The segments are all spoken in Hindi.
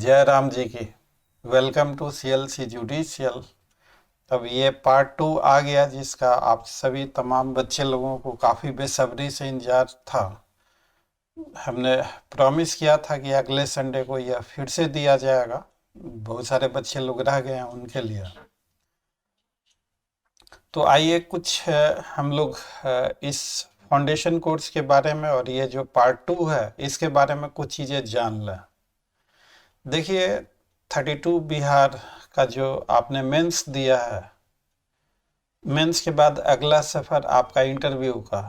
जय राम जी की। Welcome to CLC judicial. अब ये पार्ट 2 आ गया, जिसका आप सभी तमाम बच्चे लोगों को काफ़ी बेसब्री से इंतजार था। हमने प्रॉमिस किया था कि अगले संडे को यह फिर से दिया जाएगा। बहुत सारे बच्चे लोग रह गए हैं उनके लिए। तो आइए कुछ हम लोग इस फाउंडेशन कोर्स के बारे में और ये जो पार्ट 2 है इसके बारे में कुछ चीज़ें जान लें। देखिए, 32 बिहार का जो आपने मेंस दिया है, मेंस के बाद अगला सफ़र आपका इंटरव्यू का।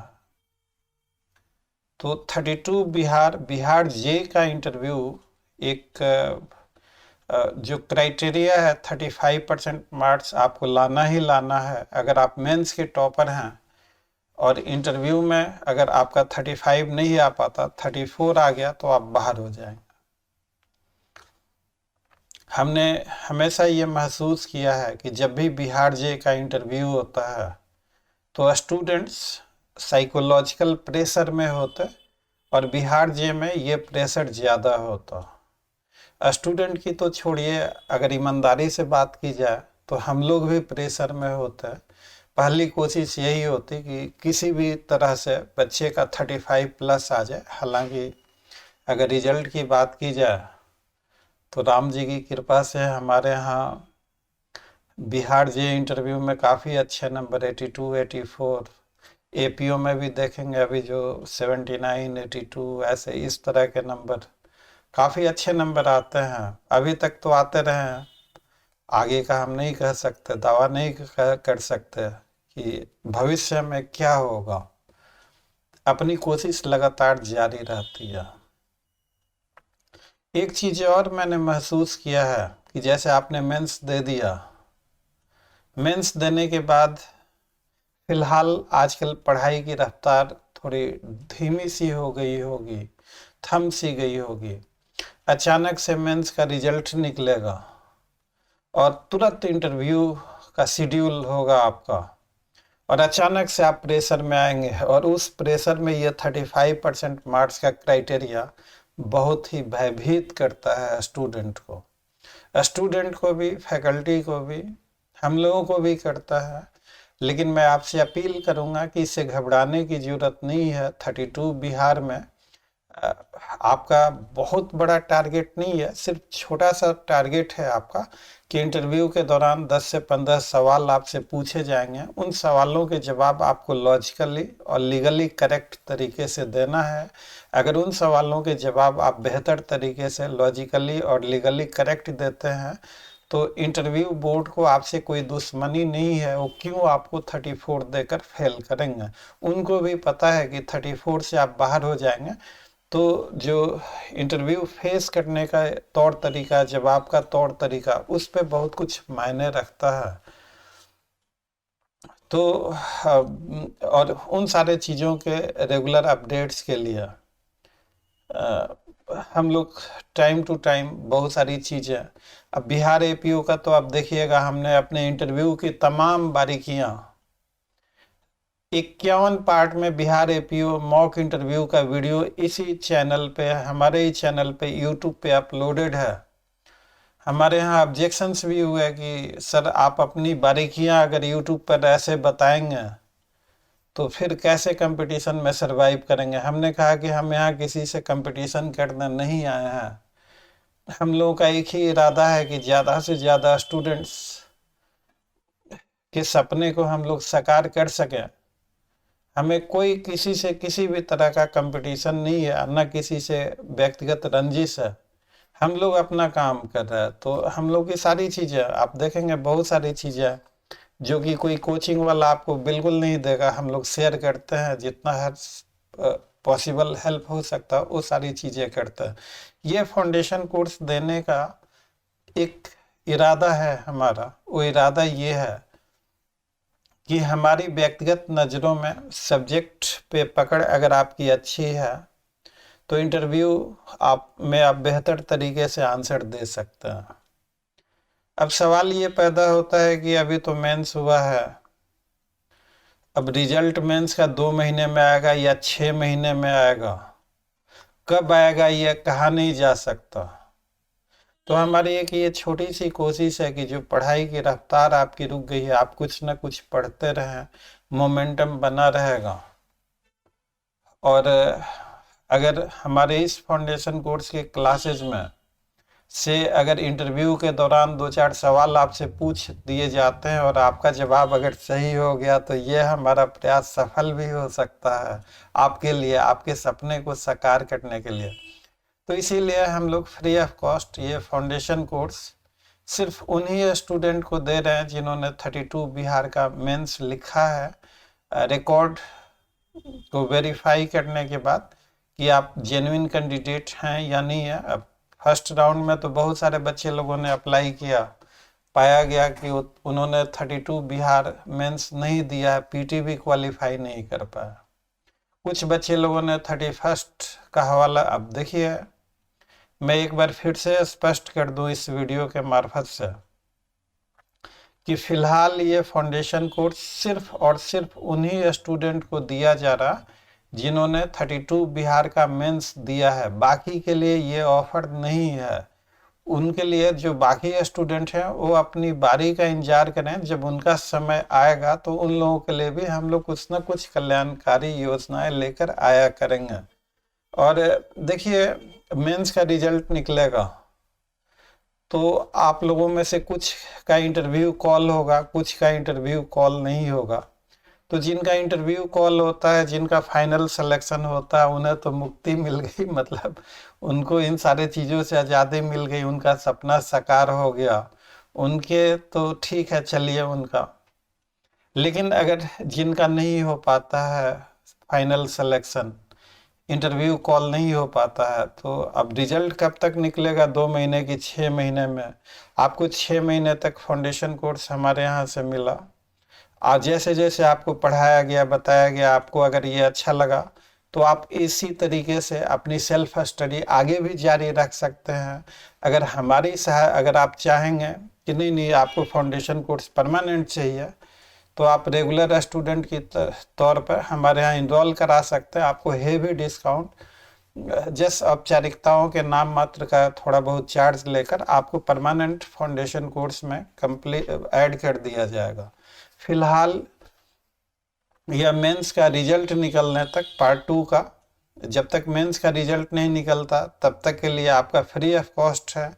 तो 32 बिहार बिहार जे का इंटरव्यू एक जो क्राइटेरिया है, 35% मार्क्स आपको लाना ही लाना है। अगर आप मेंस के टॉपर हैं और इंटरव्यू में अगर आपका 35 नहीं आ पाता, 34 आ गया, तो आप बाहर हो जाएंगे। हमने हमेशा ये महसूस किया है कि जब भी बिहार जे का इंटरव्यू होता है तो स्टूडेंट्स साइकोलॉजिकल प्रेशर में होते और बिहार जे में ये प्रेशर ज़्यादा होता। स्टूडेंट की तो छोड़िए, अगर ईमानदारी से बात की जाए तो हम लोग भी प्रेशर में होते हैं। पहली कोशिश यही होती कि किसी भी तरह से बच्चे का 35 प्लस आ जाए। हालांकि अगर रिजल्ट की बात की जाए तो राम जी की कृपा से हमारे यहाँ बिहार जे इंटरव्यू में काफ़ी अच्छे नंबर 82, 84, एपीओ में भी देखेंगे अभी जो 79, 82 ऐसे इस तरह के नंबर, काफ़ी अच्छे नंबर आते हैं। अभी तक तो आते रहे हैं, आगे का हम नहीं कह सकते, दावा नहीं कर सकते कि भविष्य में क्या होगा। अपनी कोशिश लगातार जारी रहती है। एक चीज़ और मैंने महसूस किया है कि जैसे आपने मेंस दे दिया, मेंस देने के बाद फिलहाल आजकल पढ़ाई की रफ्तार थोड़ी धीमी सी हो गई होगी, थम सी गई होगी। अचानक से मेंस का रिजल्ट निकलेगा और तुरंत इंटरव्यू का शेड्यूल होगा आपका, और अचानक से आप प्रेशर में आएंगे। और उस प्रेशर में ये 35% मार्क्स का क्राइटेरिया बहुत ही भयभीत करता है स्टूडेंट को भी, फैकल्टी को भी, हम लोगों को भी करता है। लेकिन मैं आपसे अपील करूंगा कि इससे घबराने की ज़रूरत नहीं है। 32 बिहार में आपका बहुत बड़ा टारगेट नहीं है, सिर्फ छोटा सा टारगेट है आपका कि इंटरव्यू के दौरान 10 से 15 सवाल आपसे पूछे जाएंगे। उन सवालों के जवाब आपको लॉजिकली और लीगली करेक्ट तरीके से देना है। अगर उन सवालों के जवाब आप बेहतर तरीके से लॉजिकली और लीगली करेक्ट देते हैं तो इंटरव्यू बोर्ड को आपसे कोई दुश्मनी नहीं है। वो क्यों आपको 34 देकर फेल करेंगे? उनको भी पता है कि 34 से आप बाहर हो जाएंगे, तो जो इंटरव्यू फेस करने का तौर तरीका, जवाब का तौर तरीका, उस पे बहुत कुछ मायने रखता है। तो और उन सारे चीज़ों के रेगुलर अपडेट्स के लिए हम लोग टाइम टू टाइम बहुत सारी चीज़ें, अब बिहार एपीओ का तो आप देखिएगा, हमने अपने इंटरव्यू की तमाम बारीकियां 51 पार्ट में बिहार एपीओ मॉक इंटरव्यू का वीडियो इसी चैनल पे, हमारे ही चैनल पे यूट्यूब पे अपलोडेड है। हमारे यहाँ ऑब्जेक्शंस भी हुए कि सर आप अपनी बारीकियां अगर यूट्यूब पर ऐसे बताएंगे तो फिर कैसे कंपटीशन में सरवाइव करेंगे। हमने कहा कि हम यहाँ किसी से कंपटीशन करने नहीं आए हैं। हम लोगों का एक ही इरादा है कि ज़्यादा से ज़्यादा स्टूडेंट्स के सपने को हम लोग साकार कर सकें। हमें कोई किसी से किसी भी तरह का कंपटीशन नहीं है, न किसी से व्यक्तिगत रंजिश है। हम लोग अपना काम कर रहे हैं। तो हम लोग की सारी चीज़ें आप देखेंगे, बहुत सारी चीज़ें जो कि कोई कोचिंग वाला आपको बिल्कुल नहीं देगा, हम लोग शेयर करते हैं। जितना हर पॉसिबल हेल्प हो सकता है वो सारी चीज़ें करते हैं। ये फाउंडेशन कोर्स देने का एक इरादा है हमारा। वो इरादा ये है कि हमारी व्यक्तिगत नज़रों में सब्जेक्ट पे पकड़ अगर आपकी अच्छी है तो इंटरव्यू आप बेहतर तरीके से आंसर दे सकते हैं। अब सवाल ये पैदा होता है कि अभी तो मेंस हुआ है, अब रिजल्ट मेंस का 2 महीने में आएगा या 6 महीने में आएगा, कब आएगा ये कहा नहीं जा सकता। तो हमारी एक ये छोटी सी कोशिश है कि जो पढ़ाई की रफ्तार आपकी रुक गई है, आप कुछ ना कुछ पढ़ते रहें, मोमेंटम बना रहेगा। और अगर हमारे इस फाउंडेशन कोर्स के क्लासेस में से अगर इंटरव्यू के दौरान 2-4 सवाल आपसे पूछ दिए जाते हैं और आपका जवाब अगर सही हो गया, तो यह हमारा प्रयास सफल भी हो सकता है आपके लिए, आपके सपने को साकार करने के लिए। तो इसीलिए हम लोग फ्री ऑफ कॉस्ट ये फाउंडेशन कोर्स सिर्फ उन्हीं स्टूडेंट को दे रहे हैं जिन्होंने 32 बिहार का मेंस लिखा है। रिकॉर्ड को वेरीफाई करने के बाद कि आप जेन्युइन कैंडिडेट हैं या नहीं है। अब फर्स्ट राउंड में तो बहुत सारे बच्चे लोगों ने अप्लाई किया, पाया गया कि उन्होंने 32 बिहार मेंस नहीं दिया है, पीटी भी क्वालिफाई नहीं कर पाया। कुछ बच्चे लोगों ने 31st का हवाला। अब देखिए, मैं एक बार फिर से स्पष्ट कर दूं इस वीडियो के मार्फत से कि फिलहाल ये फाउंडेशन कोर्स सिर्फ और सिर्फ उन्हीं स्टूडेंट को दिया जा रहा जिन्होंने 32 बिहार का मेंस दिया है। बाकी के लिए ये ऑफर नहीं है। उनके लिए जो बाकी स्टूडेंट हैं वो अपनी बारी का इंतजार करें, जब उनका समय आएगा तो उन लोगों के लिए भी हम लोग कुछ ना कुछ कल्याणकारी योजनाएं लेकर आया करेंगे। और देखिए, मेंस का रिजल्ट निकलेगा तो आप लोगों में से कुछ का इंटरव्यू कॉल होगा, कुछ का इंटरव्यू कॉल नहीं होगा। तो जिनका इंटरव्यू कॉल होता है, जिनका फाइनल सिलेक्शन होता है, उन्हें तो मुक्ति मिल गई, मतलब उनको इन सारे चीज़ों से आज़ादी मिल गई, उनका सपना साकार हो गया। उनके तो ठीक है, चलिए उनका। लेकिन अगर जिनका नहीं हो पाता है फाइनल सिलेक्शन, इंटरव्यू कॉल नहीं हो पाता है, तो अब रिजल्ट कब तक निकलेगा? 2 महीने की 6 महीने में। आपको 6 महीने तक फाउंडेशन कोर्स हमारे यहाँ से मिला। आज जैसे जैसे आपको पढ़ाया गया, बताया गया, आपको अगर ये अच्छा लगा तो आप इसी तरीके से अपनी सेल्फ स्टडी आगे भी जारी रख सकते हैं। अगर अगर आप चाहेंगे कि नहीं नहीं आपको फाउंडेशन कोर्स परमानेंट चाहिए, तो आप रेगुलर स्टूडेंट की तौर पर हमारे यहाँ इनरोल करा सकते हैं। आपको हेवी डिस्काउंट, जस्ट औपचारिकताओं के नाम मात्र का थोड़ा बहुत चार्ज लेकर आपको परमानेंट फाउंडेशन कोर्स में कंप्लीट ऐड कर दिया जाएगा। फिलहाल यह मेंस का रिजल्ट निकलने तक, पार्ट 2 का, जब तक मेंस का रिजल्ट नहीं निकलता तब तक के लिए आपका फ्री ऑफ कॉस्ट है।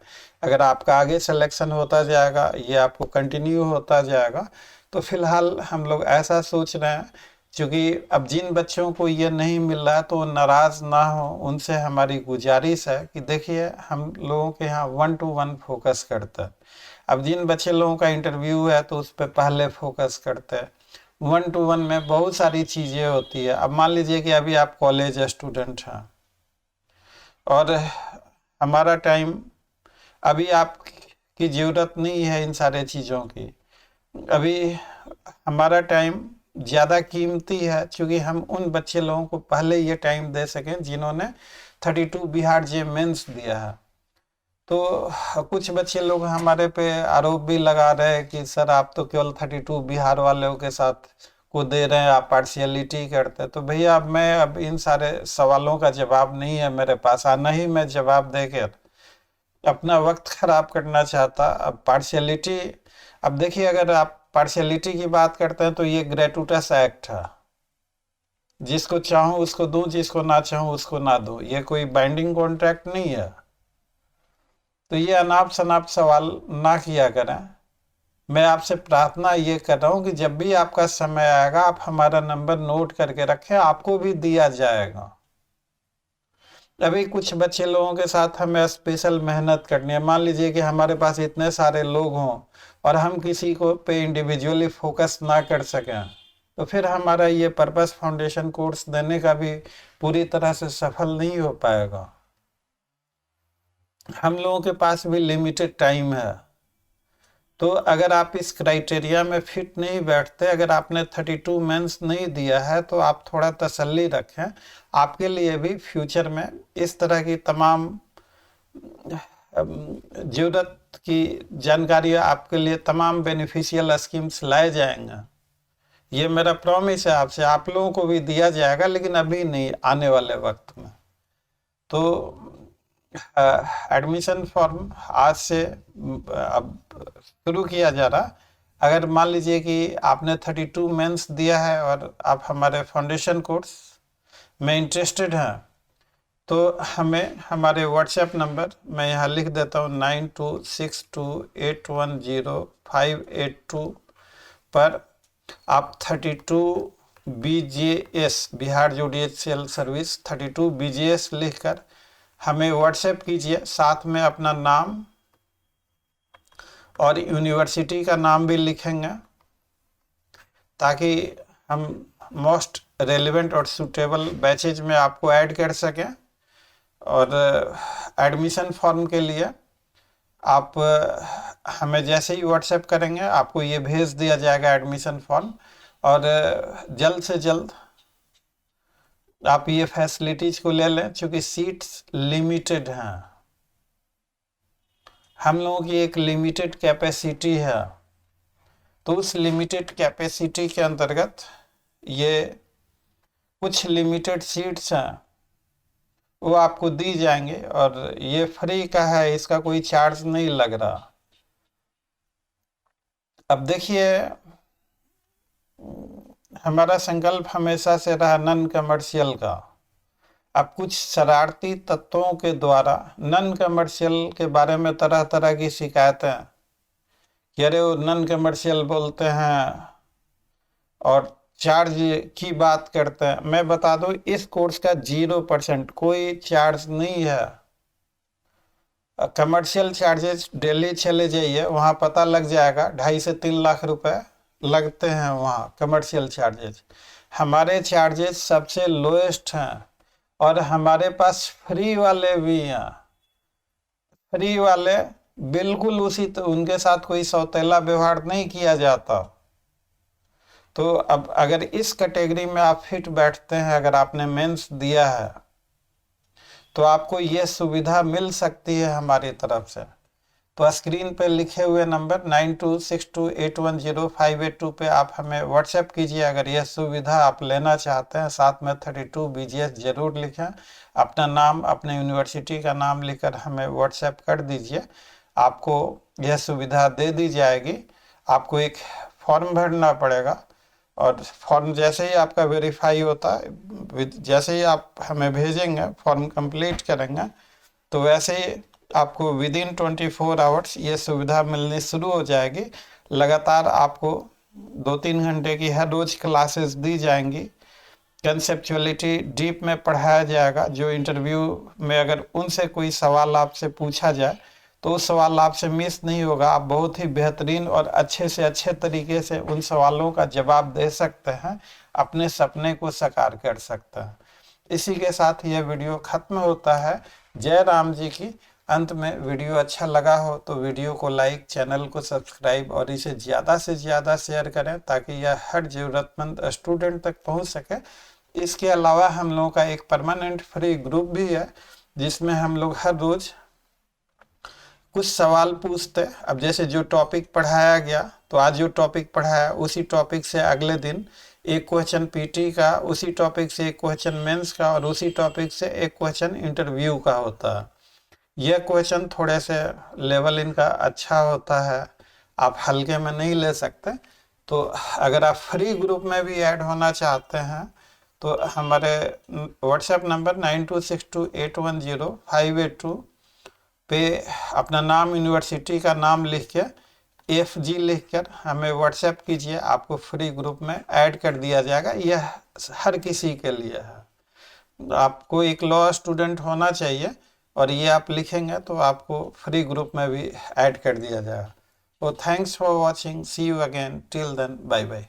अगर आपका आगे सिलेक्शन होता जाएगा, ये आपको कंटिन्यू होता जाएगा। तो फिलहाल हम लोग ऐसा सोच रहे हैं, क्योंकि अब जिन बच्चों को ये नहीं मिल रहा तो नाराज़ ना हो, उनसे हमारी गुजारिश है कि देखिए, हम लोगों के यहाँ 1 to 1 फोकस करते हैं। अब जिन बच्चे लोगों का इंटरव्यू है तो उस पर पहले फोकस करते हैं। 1 to 1 में बहुत सारी चीज़ें होती है। अब मान लीजिए कि अभी आप कॉलेज स्टूडेंट हैं और हमारा टाइम, अभी आपकी ज़रूरत नहीं है इन सारे चीज़ों की। अभी हमारा टाइम ज़्यादा कीमती है, क्योंकि हम उन बच्चे लोगों को पहले ये टाइम दे सकें जिन्होंने 32 बिहार जे मेंस दिया है। तो कुछ बच्चे लोग हमारे पे आरोप भी लगा रहे हैं कि सर आप तो केवल 32 बिहार वालों के साथ को दे रहे हैं, आप पार्शियलिटी करते। तो भैया, अब इन सारे सवालों का जवाब नहीं है मेरे पास, आना ही मैं जवाब देकर अपना वक्त खराब करना चाहता। अब पार्शियलिटी, अब देखिए, अगर आप पार्शियलिटी की बात करते हैं तो ये ग्रेटुटस एक्ट है। जिसको चाहूँ उसको दूं, जिसको ना चाहूँ उसको ना दूं। ये कोई बाइंडिंग कॉन्ट्रैक्ट नहीं है। तो ये अनाप शनाप सवाल ना किया करें। मैं आपसे प्रार्थना ये कर रहा हूँ कि जब भी आपका समय आएगा आप हमारा नंबर नोट करके रखें, आपको भी दिया जाएगा। अभी कुछ बच्चे लोगों के साथ हमें स्पेशल मेहनत करनी है। मान लीजिए कि हमारे पास इतने सारे लोग हों और हम किसी को पे इंडिविजुअली फोकस ना कर सकें, तो फिर हमारा ये पर्पस फाउंडेशन कोर्स देने का भी पूरी तरह से सफल नहीं हो पाएगा। हम लोगों के पास भी लिमिटेड टाइम है। तो अगर आप इस क्राइटेरिया में फिट नहीं बैठते, अगर आपने 32 मेंस नहीं दिया है, तो आप थोड़ा तसल्ली रखें। आपके लिए भी फ्यूचर में इस तरह की तमाम ज़रूरत की जानकारी, आपके लिए तमाम बेनिफिशियल स्कीम्स लाए जाएंगे। ये मेरा प्रॉमिस है आपसे। आप लोगों को भी दिया जाएगा, लेकिन अभी नहीं, आने वाले वक्त में। तो एडमिशन फॉर्म आज से अब शुरू किया जा रहा। अगर मान लीजिए कि आपने 32 मेंस दिया है और आप हमारे फाउंडेशन कोर्स में इंटरेस्टेड हैं, तो हमें हमारे व्हाट्सएप नंबर मैं यहाँ लिख देता हूँ 9262810582 पर आप 32 BGS Bihar judicial service 32 BGS लिखकर हमें व्हाट्सएप कीजिए। साथ में अपना नाम और यूनिवर्सिटी का नाम भी लिखेंगे, ताकि हम मोस्ट रेलेवेंट और सूटेबल बैचेज में आपको ऐड कर सकें। और एडमिशन फॉर्म के लिए आप हमें जैसे ही व्हाट्सएप करेंगे आपको ये भेज दिया जाएगा एडमिशन फॉर्म, और जल्द से जल्द आप ये फैसिलिटीज को ले लें। चूँकि सीट्स लिमिटेड हैं, हम लोगों की एक लिमिटेड कैपेसिटी है, तो उस लिमिटेड कैपेसिटी के अंतर्गत ये कुछ लिमिटेड सीट्स हैं वो आपको दी जाएंगे, और ये फ्री का है, इसका कोई चार्ज नहीं लग रहा। अब देखिए, हमारा संकल्प हमेशा से रहा नॉन कमर्शियल का। अब कुछ शरारती तत्वों के द्वारा नॉन कमर्शियल के बारे में तरह तरह की शिकायतें कि अरे वो नॉन कमर्शियल बोलते हैं और चार्ज की बात करते हैं। मैं बता दूं, इस कोर्स का 0% कोई चार्ज नहीं है। कमर्शियल चार्जेस दिल्ली चले जाइए, वहाँ पता लग जाएगा 2.5 से 3 लाख रुपए लगते हैं वहाँ कमर्शियल चार्जेस। हमारे चार्जेस सबसे लोएस्ट हैं, और हमारे पास फ्री वाले भी हैं। फ्री वाले बिल्कुल उनके साथ कोई सौतेला व्यवहार नहीं किया जाता। तो अब अगर इस कैटेगरी में आप फिट बैठते हैं, अगर आपने मेंस दिया है, तो आपको ये सुविधा मिल सकती है हमारी तरफ से। तो स्क्रीन पे लिखे हुए नंबर 9262810582 पे आप हमें व्हाट्सएप कीजिए अगर यह सुविधा आप लेना चाहते हैं। साथ में 32 BGS जरूर लिखें, अपना नाम, अपने यूनिवर्सिटी का नाम लिखकर हमें व्हाट्सएप कर दीजिए। आपको यह सुविधा दे दी जाएगी। आपको एक फॉर्म भरना पड़ेगा, और फॉर्म जैसे ही आपका वेरीफाई होता है, जैसे ही आप हमें भेजेंगे, फॉर्म कंप्लीट करेंगे, तो वैसे ही आपको विदिन 24 आवर्स ये सुविधा मिलनी शुरू हो जाएगी। लगातार आपको 2-3 घंटे की हर रोज क्लासेस दी जाएंगी। कंसेप्चुअलिटी डीप में पढ़ाया जाएगा। जो इंटरव्यू में अगर उनसे कोई सवाल आपसे पूछा जाए तो उस सवाल आपसे मिस नहीं होगा। आप बहुत ही बेहतरीन और अच्छे से अच्छे तरीके से उन सवालों का जवाब दे सकते हैं, अपने सपने को साकार कर सकते हैं। इसी के साथ यह वीडियो खत्म होता है। जय राम जी की। अंत में वीडियो अच्छा लगा हो तो वीडियो को लाइक, चैनल को सब्सक्राइब और इसे ज़्यादा से ज़्यादा शेयर करें, ताकि यह हर ज़रूरतमंद स्टूडेंट तक पहुंच सके। इसके अलावा हम लोगों का एक परमानेंट फ्री ग्रुप भी है, जिसमें हम लोग हर रोज़ कुछ सवाल पूछते। अब जैसे जो टॉपिक पढ़ाया गया, तो आज जो टॉपिक पढ़ाया उसी टॉपिक से अगले दिन एक क्वेश्चन पीटी का, उसी टॉपिक से एक क्वेश्चन मेंस का, और उसी टॉपिक से एक क्वेश्चन इंटरव्यू का होता है। यह क्वेश्चन थोड़े से लेवल इनका अच्छा होता है, आप हल्के में नहीं ले सकते। तो अगर आप फ्री ग्रुप में भी ऐड होना चाहते हैं तो हमारे व्हाट्सएप नंबर 9262810582 पे अपना नाम, यूनिवर्सिटी का नाम लिख के FG लिख कर हमें व्हाट्सएप कीजिए। आपको फ्री ग्रुप में ऐड कर दिया जाएगा। यह हर किसी के लिए है। आपको एक लॉ स्टूडेंट होना चाहिए, और ये आप लिखेंगे तो आपको फ्री ग्रुप में भी ऐड कर दिया जाएगा। तो thanks for watching, see you again, till then, bye bye.